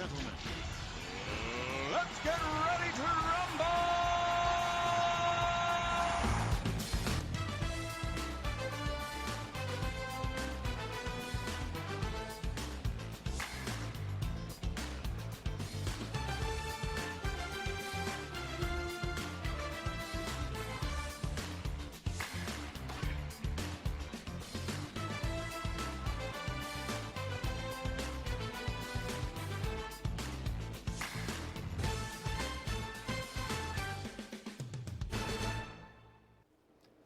gentlemen, let's get ready to rumble!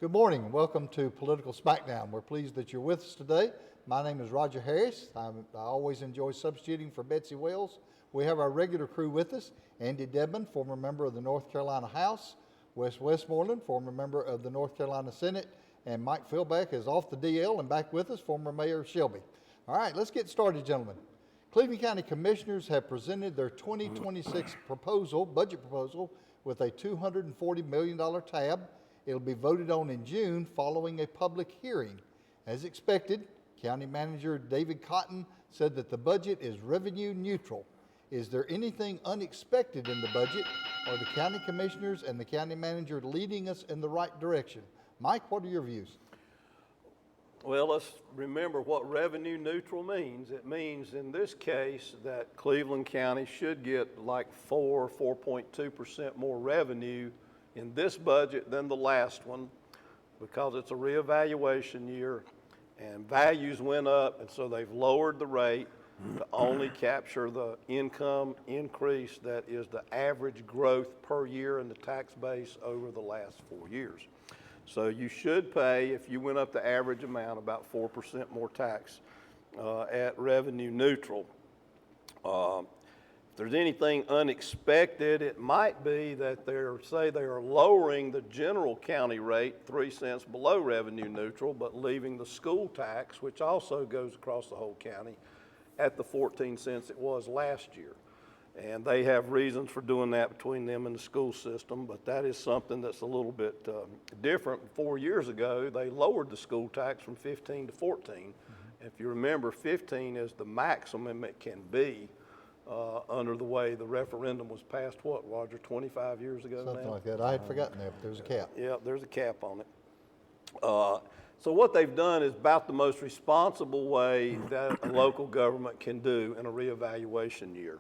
Good morning and welcome to Political Smackdown. We're pleased that you're with us today. My name is Roger Harris. I always enjoy substituting for Betsy Wells. We have our regular crew with us: Andy Debman, former member of the North Carolina House; Wes Westmoreland, former member of the North Carolina Senate; and Mike Philbeck is off the DL and back with us, former Mayor of Shelby. All right, let's get started, gentlemen. Cleveland County Commissioners have presented their 2026 budget proposal, with a $240 million tab. It'll be voted on in June following a public hearing. As expected, County Manager David Cotton said that the budget is revenue neutral. Is there anything unexpected in the budget? Are the county commissioners and the county manager leading us in the right direction? Mike, what are your views? Well, let's remember what revenue neutral means. It means in this case that Cleveland County should get like 4.2% more revenue in this budget than the last one, because it's a reevaluation year and values went up, and so they've lowered the rate to only capture the income increase that is the average growth per year in the tax base over the last 4 years. So you should pay, if you went up the average amount, about 4% more tax at revenue neutral. If there's anything unexpected, it might be that they are lowering the general county rate 3 cents below revenue neutral, but leaving the school tax, which also goes across the whole county, at the 14 cents it was last year. And they have reasons for doing that between them and the school system, but that is something that's a little bit different. 4 years ago, they lowered the school tax from 15 to 14. Mm-hmm. If you remember, 15 is the maximum it can be under the way the referendum was passed, what, Roger, 25 years ago now? Something like that. I had forgotten that, but there's a cap. Yeah, there's a cap on it. So what they've done is about the most responsible way that a local government can do in a reevaluation year.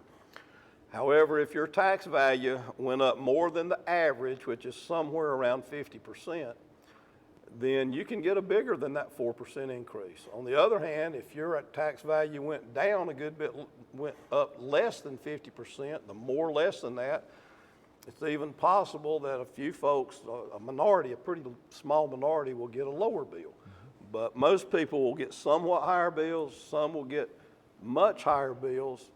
However, if your tax value went up more than the average, which is somewhere around 50%, then you can get a bigger than that 4% increase. On the other hand, if your tax value went down a good bit, went up less than 50%, the more less than that, it's even possible that a few folks, a minority, a pretty small minority, will get a lower bill. Mm-hmm. But most people will get somewhat higher bills, some will get much higher bills.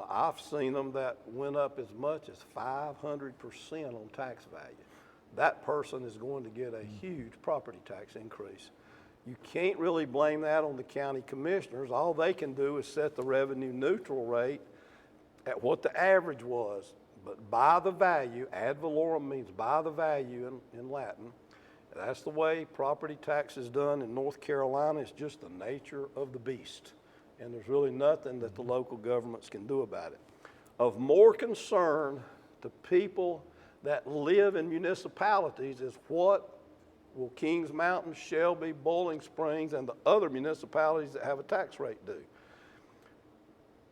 I've seen them that went up as much as 500% on tax value. That person is going to get a huge property tax increase. You can't really blame that on the county commissioners. All they can do is set the revenue neutral rate at what the average was. But by the value, ad valorem means by the value in Latin. That's the way property tax is done in North Carolina. It's just the nature of the beast. And there's really nothing that the local governments can do about it. Of more concern to people that live in municipalities is what will Kings Mountain, Shelby, Bowling Springs, and the other municipalities that have a tax rate do.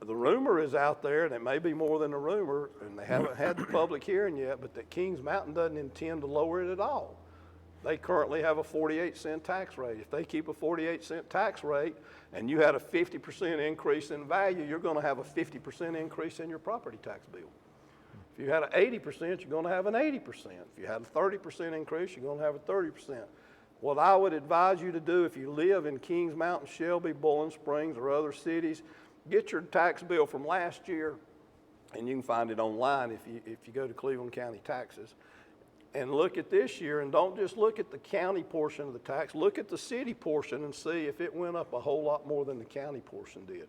The rumor is out there, and it may be more than a rumor, and they haven't had the public hearing yet, but that Kings Mountain doesn't intend to lower it at all. They currently have a 48-cent tax rate. If they keep a 48-cent tax rate and you had a 50% increase in value, you're going to have a 50% increase in your property tax bill. If you had an 80%, you're going to have an 80%. If you had a 30% increase, you're going to have a 30%. What I would advise you to do if you live in Kings Mountain, Shelby, Bowling Springs, or other cities, get your tax bill from last year, and you can find it online if you go to Cleveland County Taxes, and look at this year, and don't just look at the county portion of the tax, look at the city portion and see if it went up a whole lot more than the county portion did.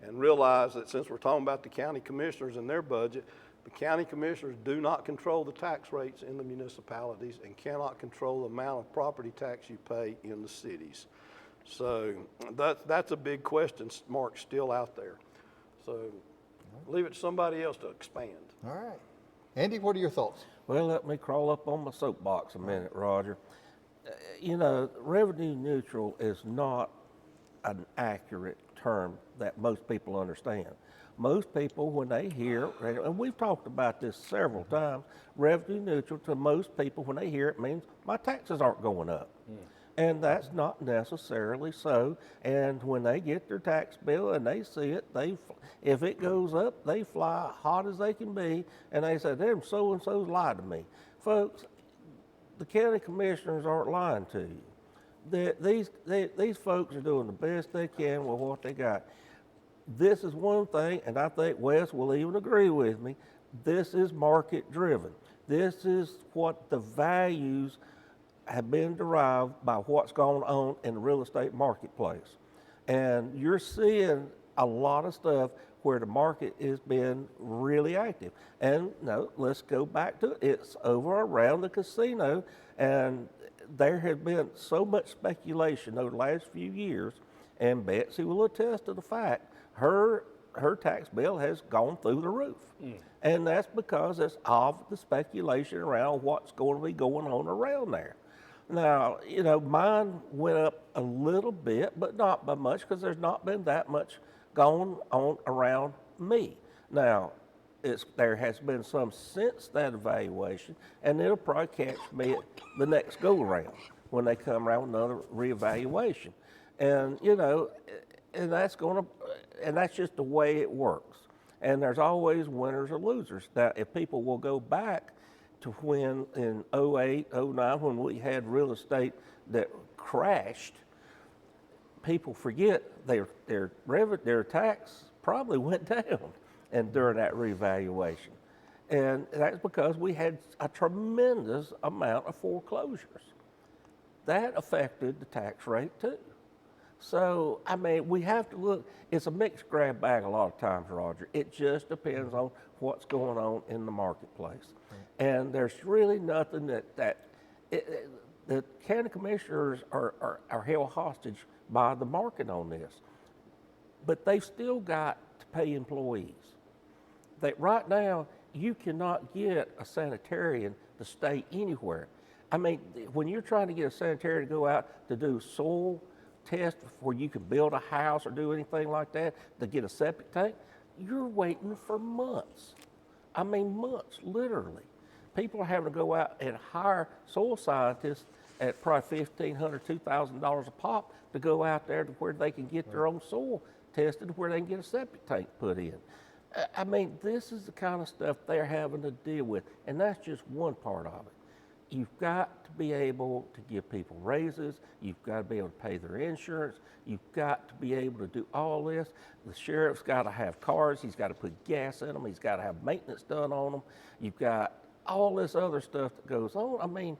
And realize that since we're talking about the county commissioners and their budget, the county commissioners do not control the tax rates in the municipalities and cannot control the amount of property tax you pay in the cities. So that's a big question mark still out there. So Leave it to somebody else to expand. All right. Andy, what are your thoughts? Well, let me crawl up on my soapbox a minute, Roger. You know, revenue neutral is not an accurate term that most people understand. Most people, when they hear, and we've talked about this several times, revenue neutral to most people, when they hear it, means my taxes aren't going up. And that's not necessarily so. And when they get their tax bill and they see it, if it goes up, they fly hot as they can be, and they say, "Them so-and-so's lied to me." Folks, the county commissioners aren't lying to you. These folks are doing the best they can with what they got. This is one thing, and I think Wes will even agree with me, this is market driven. This is what the values have been derived by what's going on in the real estate marketplace. And you're seeing a lot of stuff where the market has been really active. And no, let's go back to it. It's over around the casino, and there has been so much speculation over the last few years, and Betsy will attest to the fact her tax bill has gone through the roof. And that's because it's of the speculation around what's going to be going on around there. Now, you know, mine went up a little bit, but not by much, because there's not been that much going on around me. Now, there has been some since that evaluation, and it'll probably catch me at the next go-around when they come around with another reevaluation. And, you know, and that's just the way it works. And there's always winners or losers. Now, if people will go back to when in 08, 09, when we had real estate that crashed, people forget their tax probably went down and during that revaluation. And that's because we had a tremendous amount of foreclosures. That affected the tax rate too. So, I mean, we have to look, it's a mixed grab bag a lot of times, Roger. It just depends on what's going on in the marketplace. And there's really nothing the county commissioners are held hostage by the market on this. But they've still got to pay employees. That right now, you cannot get a sanitarian to stay anywhere. I mean, when you're trying to get a sanitarian to go out to do soil test before you can build a house or do anything like that, to get a septic tank, you're waiting for months. I mean, months, literally. People are having to go out and hire soil scientists at probably $1,500, $2,000 a pop to go out there to where they can get their own soil tested, where they can get a septic tank put in. I mean, this is the kind of stuff they're having to deal with, and that's just one part of it. You've got to be able to give people raises. You've got to be able to pay their insurance. You've got to be able to do all this. The sheriff's got to have cars. He's got to put gas in them. He's got to have maintenance done on them. You've got all this other stuff that goes on. I mean,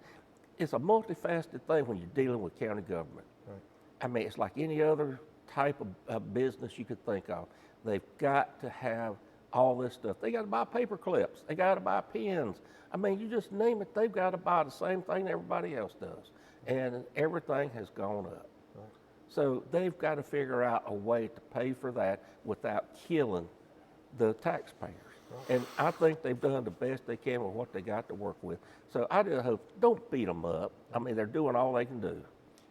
it's a multifaceted thing when you're dealing with county government. Right. I mean, it's like any other type of business you could think of. They've got to have all this stuff. They got to buy paper clips. They got to buy pens. I mean, you just name it, they've got to buy the same thing everybody else does. And everything has gone up. Right. So they've got to figure out a way to pay for that without killing the taxpayers. Right. And I think they've done the best they can with what they got to work with. So I just hope, don't beat them up. I mean, they're doing all they can do.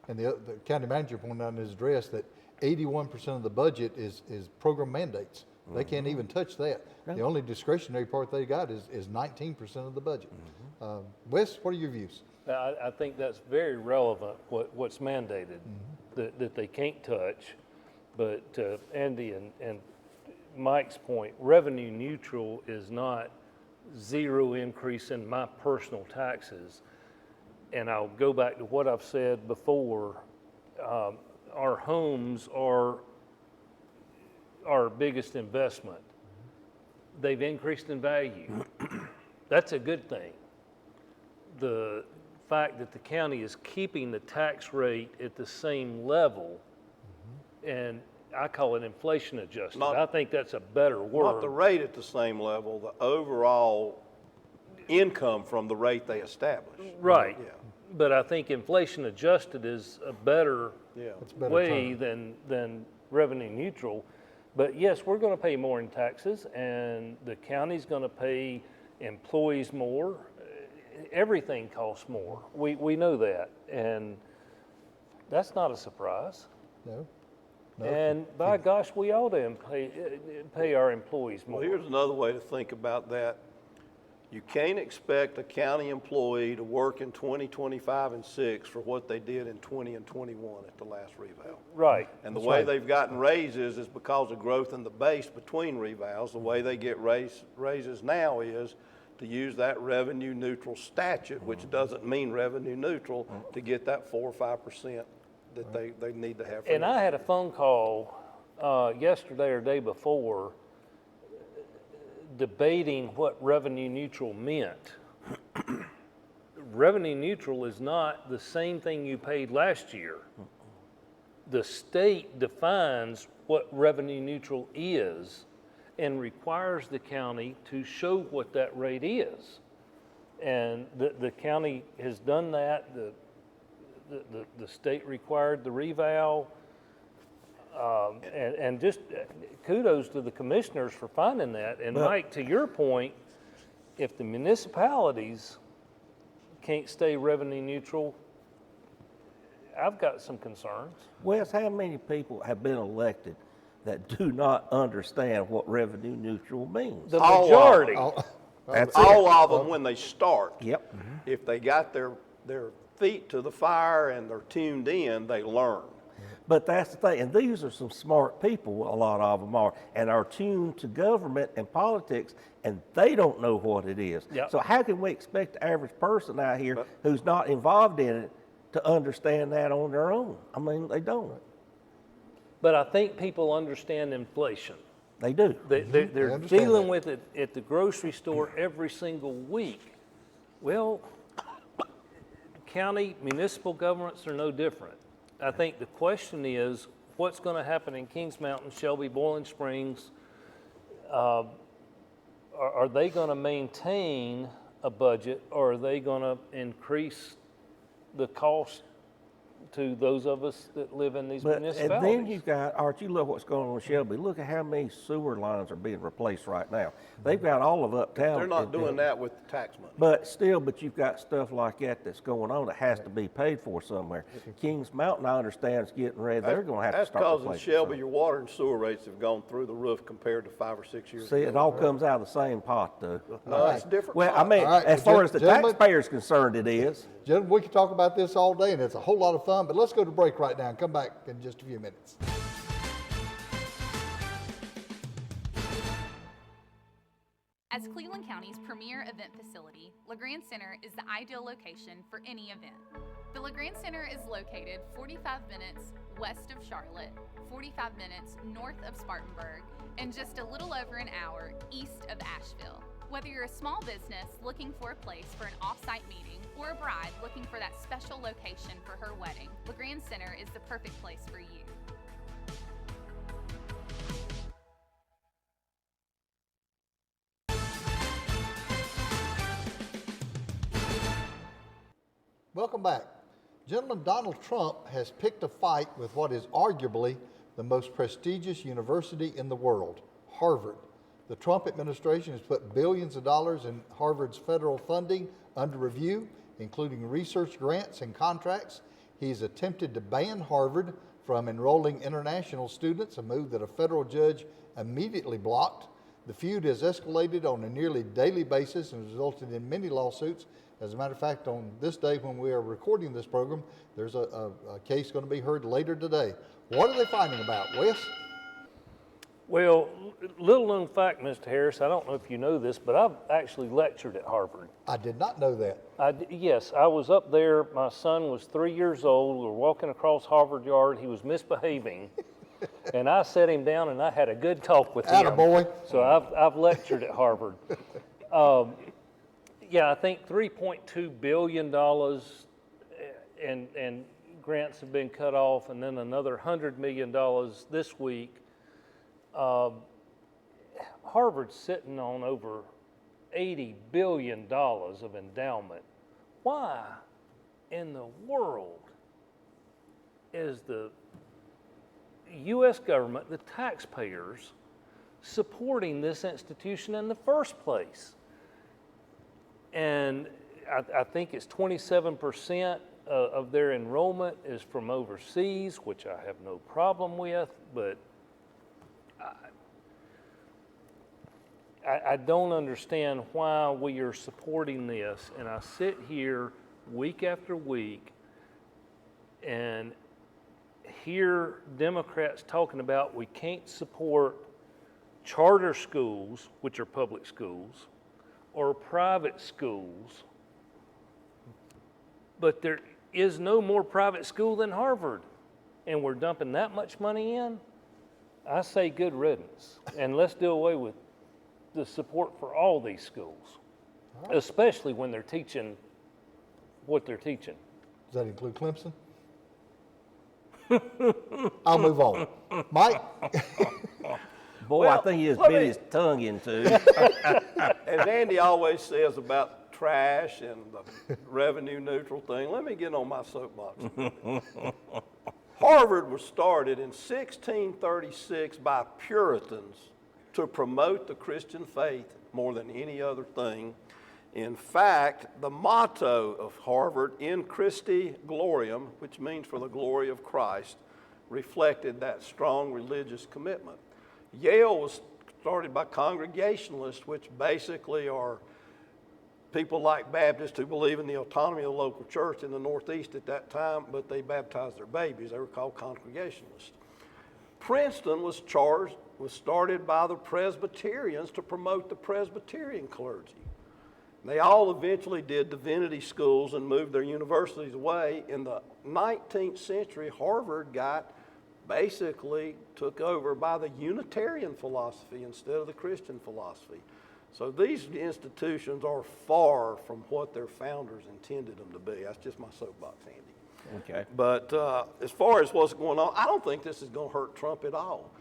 And the county manager pointed out in his address that 81% of the budget is program mandates. They can't even touch that. No. The only discretionary part they got is 19% of the budget. Wes, what are your views? I think that's very relevant, what's mandated, that they can't touch. But Andy and Mike's point, revenue neutral is not zero increase in my personal taxes. And I'll go back to what I've said before. Our homes are our biggest investment. They've increased in value. That's a good thing. The fact that the county is keeping the tax rate at the same level, and I call it inflation adjusted. I think that's a better word. Not the rate at the same level, the overall income from the rate they established. Right. Yeah. But I think inflation adjusted is a better way than revenue neutral. But yes, we're going to pay more in taxes, and the county's going to pay employees more. Everything costs more. We know that, and that's not a surprise. No? And by gosh, we ought to pay our employees more. Well, here's another way to think about that. You can't expect a county employee to work in 20, 25, and 6 for what they did in 20 and 21 at the last reval. Right. And the way they've gotten raises is because of growth in the base between revals. The way they get raises now is to use that revenue neutral statute, which doesn't mean revenue neutral, to get that 4 or 5% that they need to have. And I had a phone call yesterday or day before debating what revenue neutral meant. Revenue neutral is not the same thing you paid last year. The state defines what revenue neutral is and requires the county to show what that rate is. And the county has done that. The state required the reval. And just kudos to the commissioners for finding that. And Mike, to your point, if the municipalities can't stay revenue neutral, I've got some concerns. Wes, how many people have been elected that do not understand what revenue neutral means? The All of majority. That's All of them when they start. Yep. If they got their feet to the fire and they're tuned in, they learn. But that's the thing, and these are some smart people, a lot of them are, and are tuned to government and politics, and they don't know what it is. Yep. So how can we expect the average person out here who's not involved in it to understand that on their own? I mean, they don't. But I think people understand inflation. They do. They're understand dealing that. with it at the grocery store every single week. Well, county, municipal governments are no different. I think the question is, what's going to happen in Kings Mountain, Shelby, Boiling Springs? Are they going to maintain a budget, or are they going to increase the cost to those of us that live in these And municipalities? then you've got, Art, you look what's going on in Shelby. Look at how many sewer lines are being replaced right now. They've got all of uptown. They're not doing that with the tax money. But still, but you've got stuff like that that's going on that has to be paid for somewhere. Kings Mountain, I understand, is getting ready. They're going to have to start That's because in replacing Shelby, something. your water and sewer rates have gone through the roof compared to 5 or 6 years See, ago. it all comes out of the same pot, though. No, it's different. Well, I mean, All right, as far as the gentlemen- taxpayer's concerned, it is. Gentlemen, we could talk about this all day, and it's a whole lot of fun, but let's go to break right now and come back in just a few minutes. As Cleveland County's premier event facility, LeGrand Center is the ideal location for any event. The LeGrand Center is located 45 minutes west of Charlotte, 45 minutes north of Spartanburg, and just a little over an hour east of Asheville. Whether you're a small business looking for a place for an off-site meeting or a bride looking for that special location for her wedding, LeGrand Center is the perfect place for you. Welcome back. Gentlemen, Donald Trump has picked a fight with what is arguably the most prestigious university in the world, Harvard. The Trump administration has put billions of dollars in Harvard's federal funding under review, including research grants and contracts. He's attempted to ban Harvard from enrolling international students, a move that a federal judge immediately blocked. The feud has escalated on a nearly daily basis and resulted in many lawsuits. As a matter of fact, on this day when we are recording this program, there's a case going to be heard later today. What are they fighting about, Wes? Well, little known fact, Mr. Harris, I don't know if you know this, but I've actually lectured at Harvard. I did not know that. Yes, I was up there. My son was 3 years old. We were walking across Harvard Yard. He was misbehaving. And I sat him down and I had a good talk with him. Attaboy. So I've lectured at Harvard. Yeah, I think $3.2 billion and grants have been cut off, and then another $100 million this week. Harvard's sitting on over $80 billion of endowment. Why in the world is U.S. government, the taxpayers, supporting this institution in the first place. And I think it's 27% of their enrollment is from overseas, which I have no problem with, but I don't understand why we are supporting this. And I sit here week after week and hear Democrats talking about we can't support charter schools, which are public schools, or private schools, but there is no more private school than Harvard, and we're dumping that much money in. I say good riddance, and let's do away with the support for all these schools, especially when they're teaching what they're teaching. Does that include Clemson? I'll move on. Mike? Boy, I think he just bit his tongue into. As Andy always says about trash and the revenue neutral thing, let me get on my soapbox. Harvard was started in 1636 by Puritans to promote the Christian faith more than any other thing. In fact, the motto of Harvard, In Christi Gloriam, which means for the glory of Christ, reflected that strong religious commitment. Yale was started by Congregationalists, which basically are people like Baptists who believe in the autonomy of the local church in the Northeast at that time, but they baptized their babies. They were called Congregationalists. Princeton was started by the Presbyterians to promote the Presbyterian clergy. They all eventually did divinity schools and moved their universities away. In the 19th century, Harvard basically took over by the Unitarian philosophy instead of the Christian philosophy. So these institutions are far from what their founders intended them to be. That's just my soapbox, Andy. Okay. But as far as what's going on, I don't think this is going to hurt Trump at all.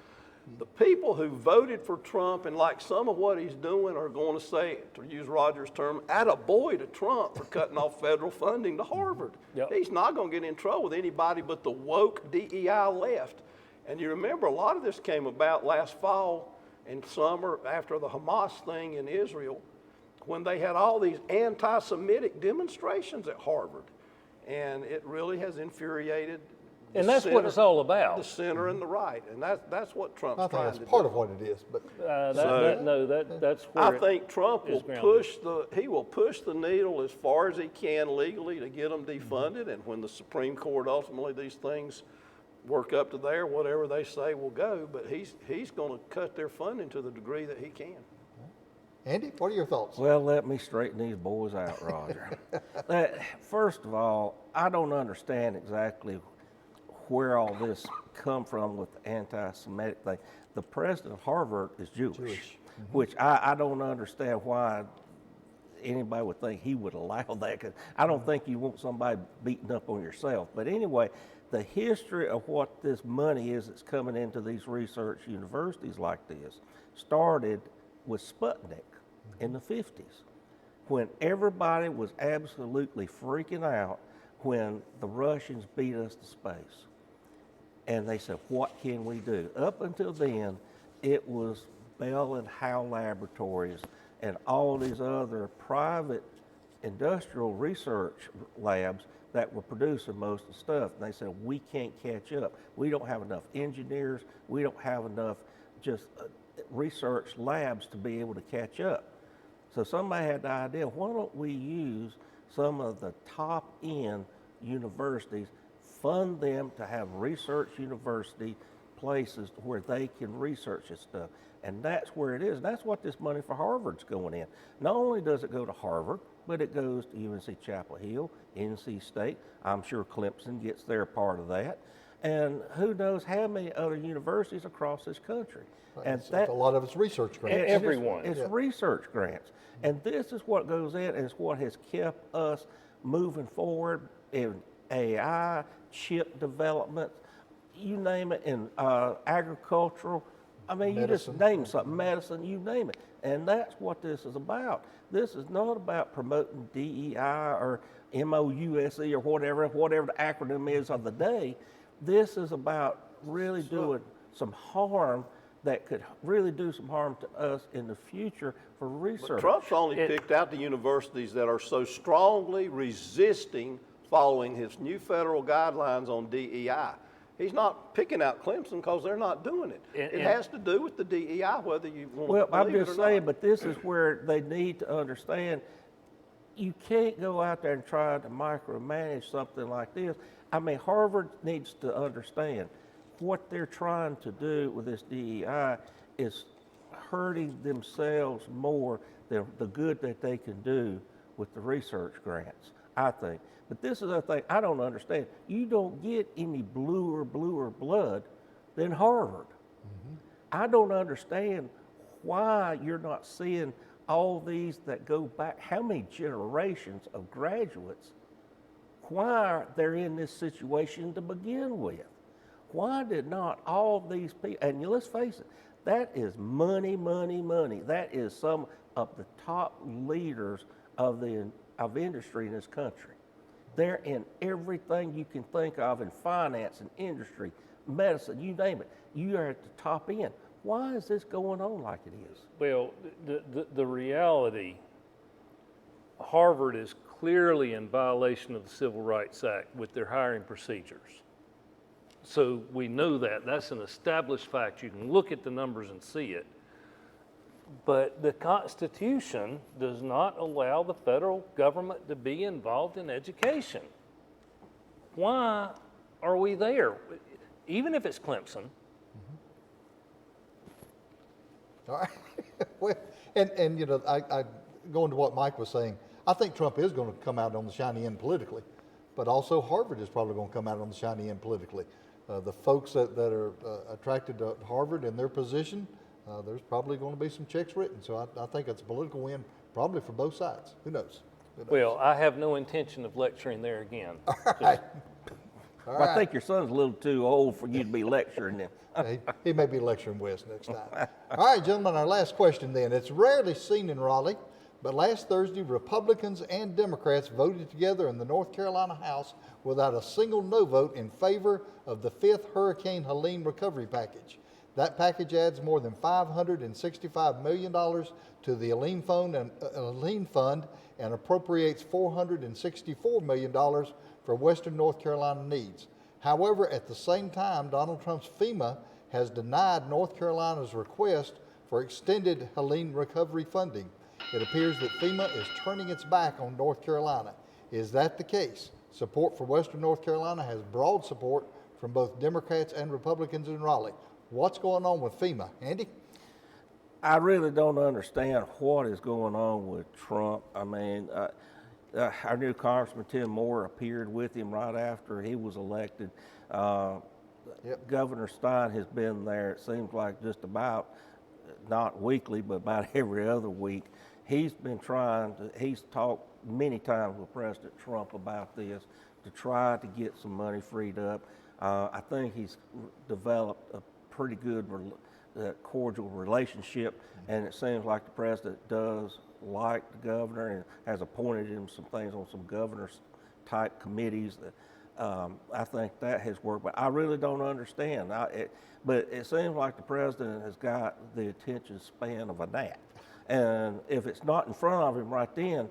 The people who voted for Trump and like some of what he's doing are going to say, to use Roger's term, attaboy to Trump for cutting off federal funding to Harvard. Yep. He's not going to get in trouble with anybody but the woke DEI left. And you remember a lot of this came about last fall and summer after the Hamas thing in Israel, when they had all these anti-Semitic demonstrations at Harvard. And it really has infuriated And that's what it's all the about. center and the right, and that's what Trump's I think trying that's to part do. of what it is, but That's where I think Trump will is grounded. push the needle as far as he can legally to get them defunded, and when the Supreme Court ultimately these things work up to there, whatever they say will go. But he's going to cut their funding to the degree that he can. Andy, what are your thoughts? Well, let me straighten these boys out, Roger. First of all, I don't understand exactly where all this come from with the anti-Semitic thing. The president of Harvard is Jewish. Which I don't understand why anybody would think he would allow that, 'cause I don't think you want somebody beating up on yourself. But anyway, the history of what this money is that's coming into these research universities like this started with Sputnik in the 50s, when everybody was absolutely freaking out when the Russians beat us to space. And they said, what can we do? Up until then, it was Bell and Howe Laboratories and all these other private industrial research labs that were producing most of the stuff. And they said, we can't catch up. We don't have enough engineers. We don't have enough just research labs to be able to catch up. So somebody had the idea, why don't we use some of the top end universities, fund them to have research university places where they can research this stuff. And that's where it is. And that's what this money for Harvard's going in. Not only does it go to Harvard, but it goes to UNC Chapel Hill, NC State. I'm sure Clemson gets their part of that. And who knows how many other universities across this country. And It's a lot of it's research grants. Everyone. It's research grants. And this is what goes in, and it's what has kept us moving forward in AI, chip development, you name it, in agricultural. I mean, you just name something, medicine, you name it. And that's what this is about. This is not about promoting DEI or MOUSE or whatever the acronym is of the day. This is about really doing some harm that could really do some harm to us in the future for research. Trump's only picked out the universities that are so strongly resisting following his new federal guidelines on DEI. He's not picking out Clemson because they're not doing it. It has to do with the DEI, whether you want Well, to believe I'm just it or saying, not. but this is where they need to understand you can't go out there and try to micromanage something like this. I mean, Harvard needs to understand what they're trying to do with this DEI is hurting themselves more than the good that they can do with the research grants, I think. But this is the thing I don't understand. You don't get any bluer blood than Harvard. I don't understand why you're not seeing all these that go back, how many generations of graduates, why they're in this situation to begin with. Why did not all these people, and let's face it, that is money. That is some of the top leaders of industry in this country. They're in everything you can think of in finance and industry, medicine, you name it. You are at the top end. Why is this going on like it is? Well, the reality, Harvard is clearly in violation of the Civil Rights Act with their hiring procedures. So we know that. That's an established fact. You can look at the numbers and see it. But the Constitution does not allow the federal government to be involved in education. Why are we there? Even if it's Clemson. All right. Well, and you know, I going to what Mike was saying, I think Trump is going to come out on the shiny end politically, but also Harvard is probably going to come out on the shiny end politically. The folks that are attracted to Harvard and their position, there's probably going to be some checks written. So I think it's a political win, probably for both sides. Who knows? Well, I have no intention of lecturing there again. All I think your son's a little too old for you to be lecturing him. He may be lecturing Wes next time. All right, gentlemen, our last question then. It's rarely seen in Raleigh, but last Thursday, Republicans and Democrats voted together in the North Carolina House without a single no vote in favor of the 5th Hurricane Helene recovery package. That package adds more than $565 million to the Helene Fund and appropriates $464 million for Western North Carolina needs. However, at the same time, Donald Trump's FEMA has denied North Carolina's request for extended Helene recovery funding. It appears that FEMA is turning its back on North Carolina. Is that the case? Support for Western North Carolina has broad support from both Democrats and Republicans in Raleigh. What's going on with FEMA? Andy? I really don't understand what is going on with Trump. I mean, our new Congressman Tim Moore appeared with him right after he was elected. Governor Stein has been there, it seems like just about, not weekly, but about every other week. He's talked many times with President Trump about this to try to get some money freed up. I think he's developed a pretty good cordial relationship, and it seems like the president does like the governor and has appointed him some things on some governor's type committees that I think that has worked, but I really don't understand. But it seems like the president has got the attention span of a gnat, and if it's not in front of him right then,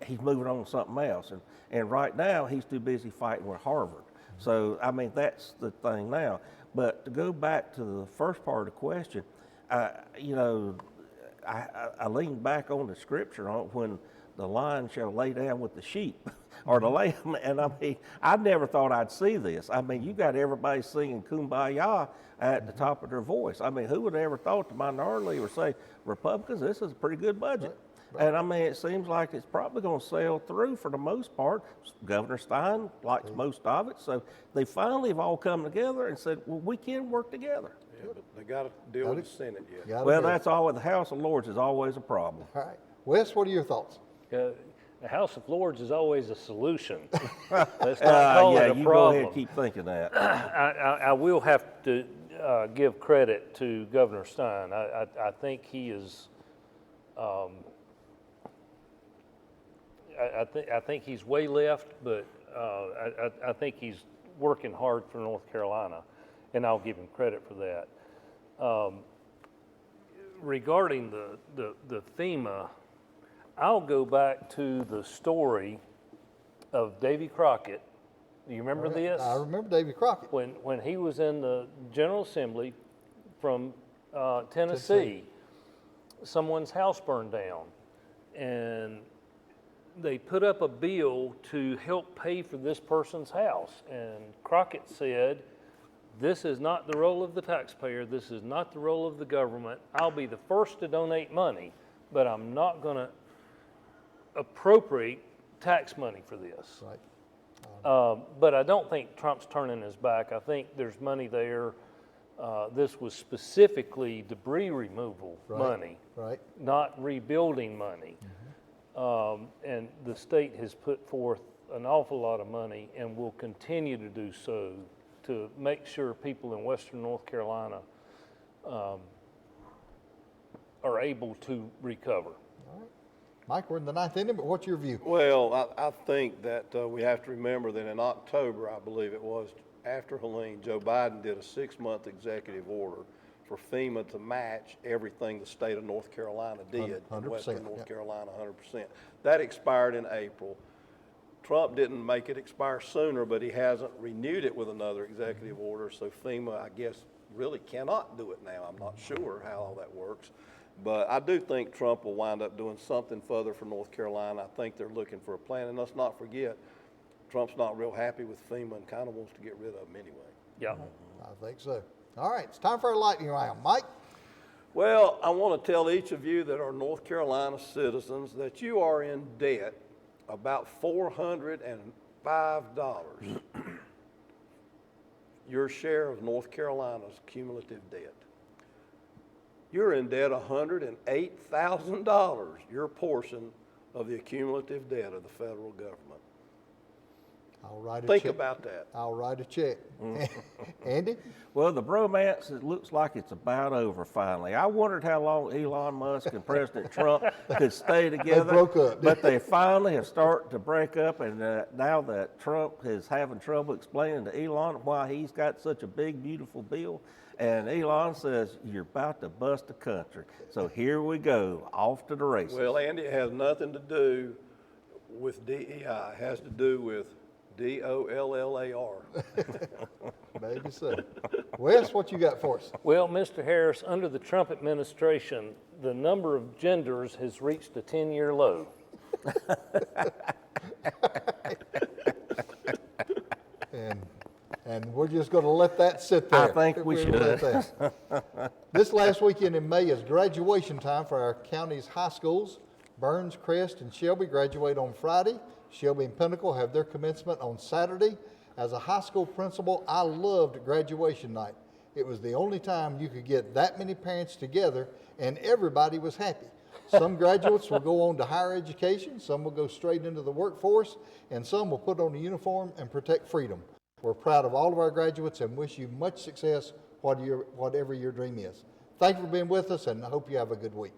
he's moving on to something else, and right now he's too busy fighting with Harvard. So I mean, that's the thing now. But to go back to the first part of the question, you know, I lean back on the scripture on when the lion shall lay down with the sheep, or the lamb. And I mean, I never thought I'd see this. I mean, you got everybody singing Kumbaya at the top of their voice. I mean, who would have ever thought the minority would say, Republicans, this is a pretty good budget. Right. And I mean, it seems like it's probably going to sail through for the most part. Governor Stein likes most of it. So they finally have all come together and said, well, we can work together. Yeah, but they got to deal with the Senate yet. Well, that's all with the House of Lords is always a problem. All right. Wes, what are your thoughts? The House of Lords is always a solution. Let's not call it a you problem. Go ahead and keep thinking that. I will have to give credit to Governor Stein. I think he is. I think he's way left, but I think he's working hard for North Carolina. and I'll give him credit for that. Regarding the FEMA, I'll go back to the story of Davy Crockett. Do you remember this? I remember Davy Crockett. When he was in the General Assembly from Tennessee, someone's house burned down, and they put up a bill to help pay for this person's house. And Crockett said, "This is not the role of the taxpayer. This is not the role of the government. I'll be the first to donate money, but I'm not going to appropriate tax money for this." Right. But I don't think Trump's turning his back. I think there's money there. This was specifically debris removal money, Right. not rebuilding money. And the state has put forth an awful lot of money and will continue to do so to make sure people in Western North Carolina are able to recover. Mike, we're in the ninth inning, but what's your view? Well, I think that we have to remember that in October, I believe it was, after Helene, Joe Biden did a 6-month executive order for FEMA to match everything the state of North Carolina did. 100%, Western North yeah. Carolina, 100%. That expired in April. Trump didn't make it expire sooner, but he hasn't renewed it with another executive order, so FEMA, I guess, really cannot do it now. I'm not sure how all that works. But I do think Trump will wind up doing something further for North Carolina. I think they're looking for a plan. And let's not forget, Trump's not real happy with FEMA and kind of wants to get rid of them anyway. Yeah. I think so. All right, it's time for our lightning round. Mike? Well, I want to tell each of you that are North Carolina citizens that you are in debt about $405. Your share of North Carolina's cumulative debt. You're in debt $108,000, your portion of the cumulative debt of the federal government. I'll write a Think check. about that. I'll write a check. Andy? Well, the bromance, it looks like it's about over finally. I wondered how long Elon Musk and President Trump could stay together. They broke up. But they finally have started to break up, and now that Trump is having trouble explaining to Elon why he's got such a big, beautiful bill, and Elon says, "You're about to bust the country." So here we go, off to the races. Well, Andy, it has nothing to do with DEI. It has to do with DOLLAR. Maybe so. Wes, what you got for us? Well, Mr. Harris, under the Trump administration, the number of genders has reached a 10-year low. And we're just going to let that sit there. I think we We're should. gonna let that. This last weekend in May is graduation time for our county's high schools. Burns, Crest, and Shelby graduate on Friday. Shelby and Pinnacle have their commencement on Saturday. As a high school principal, I loved graduation night. It was the only time you could get that many parents together and everybody was happy. Some graduates will go on to higher education, some will go straight into the workforce, and some will put on a uniform and protect freedom. We're proud of all of our graduates and wish you much success, whatever your dream is. Thank you for being with us, and I hope you have a good week.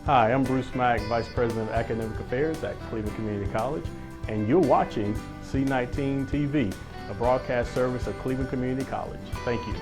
Hi, I'm Bruce Mack, Vice President of Academic Affairs at Cleveland Community College, and you're watching C19 TV, a broadcast service of Cleveland Community College. Thank you.